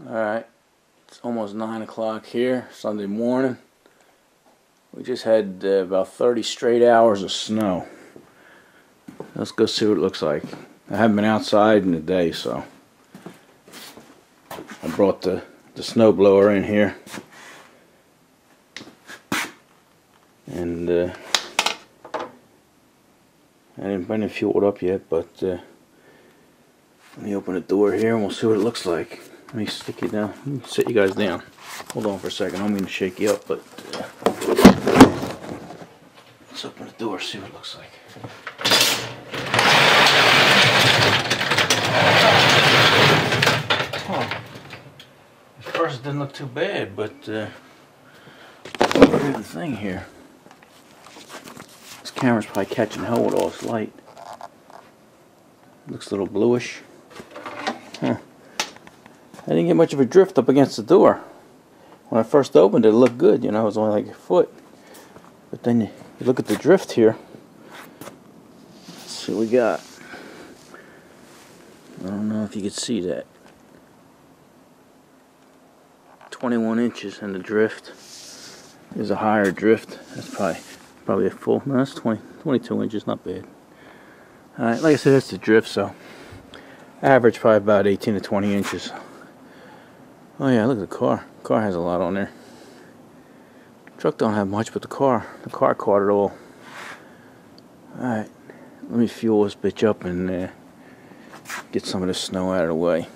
Alright, it's almost 9 o'clock here, Sunday morning. We just had about 30 straight hours of snow. Let's go see what it looks like. I haven't been outside in the day, so I brought the snowblower in here. And I didn't fuel it up yet, but let me open the door here and we'll see what it looks like. Let me stick you down. Let me sit you guys down. Hold on for a second. I'm going to shake you up, but let's open the door, see what it looks like. Huh. At first it didn't look too bad, but look at the thing here. This camera's probably catching hell with all this light. Looks a little bluish. Huh. I didn't get much of a drift up against the door. When I first opened it, it looked good, you know, it was only like a foot. But then you look at the drift here. Let's see what we got. I don't know if you could see that. 21 inches in the drift. There's a higher drift. That's probably a full. No, that's 22 inches, not bad. Alright, like I said, that's the drift, so average probably about 18 to 20 inches. Oh yeah, look at the car. The car has a lot on there. The truck don't have much, but the car caught it all. Alright, let me fuel this bitch up and get some of the snow out of the way.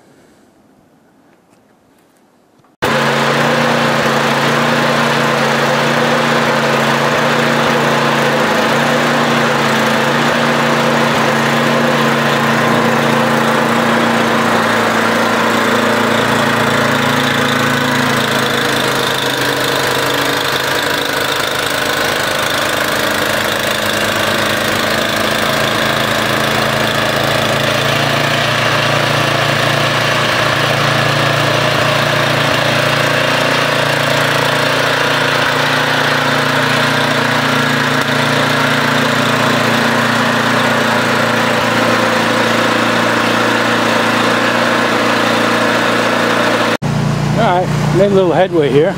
Alright, made a little headway here.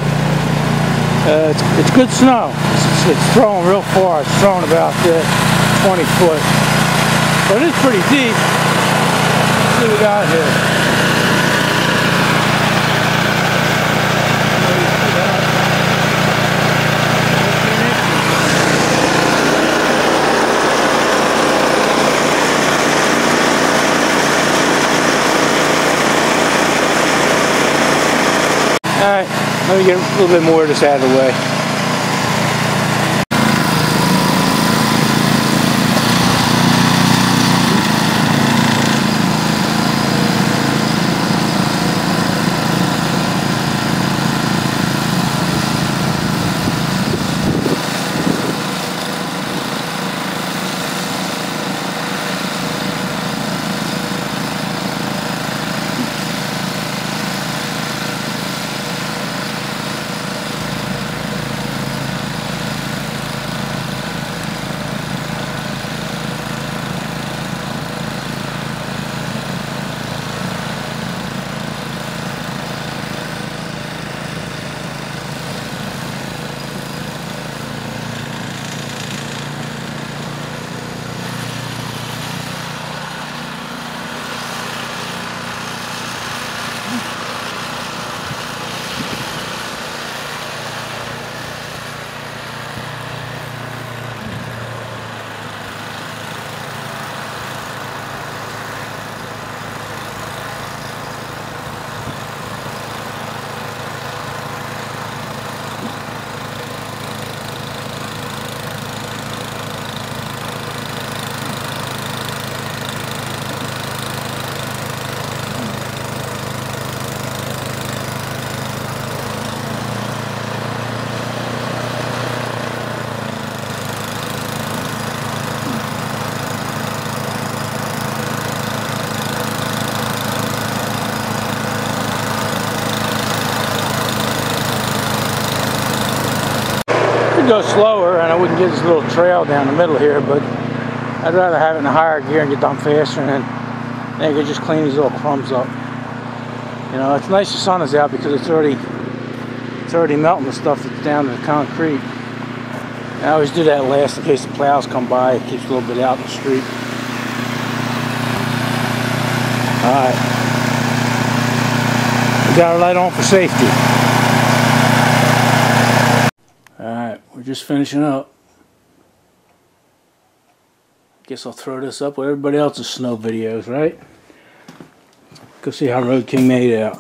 It's good snow. It's throwing real far. It's throwing about 20 foot. But it's pretty deep. Let's see what we got here. Alright, let me get a little bit more of this out of the way. Go slower and I wouldn't get this little trail down the middle here, but I'd rather have it in a higher gear and get done faster, and then you can just clean these little crumbs up. You know, it's nice the sun is out because it's already melting the stuff that's down to the concrete. I always do that last in case the plows come by. It keeps a little bit out in the street. Alright. We got our light on for safety. Alright, we're just finishing up. Guess I'll throw this up with everybody else's snow videos, right? Go see how Road King made out.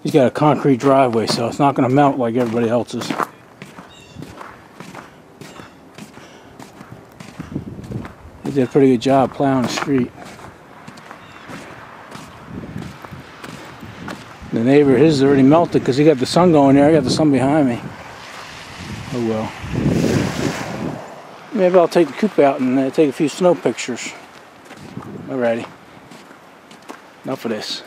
He's got a concrete driveway, so it's not going to melt like everybody else's. He did a pretty good job plowing the street. The neighbor, his is already melted because he got the sun going there. I got the sun behind me. Oh well. Maybe I'll take the coop out and take a few snow pictures. Alrighty. Enough of this.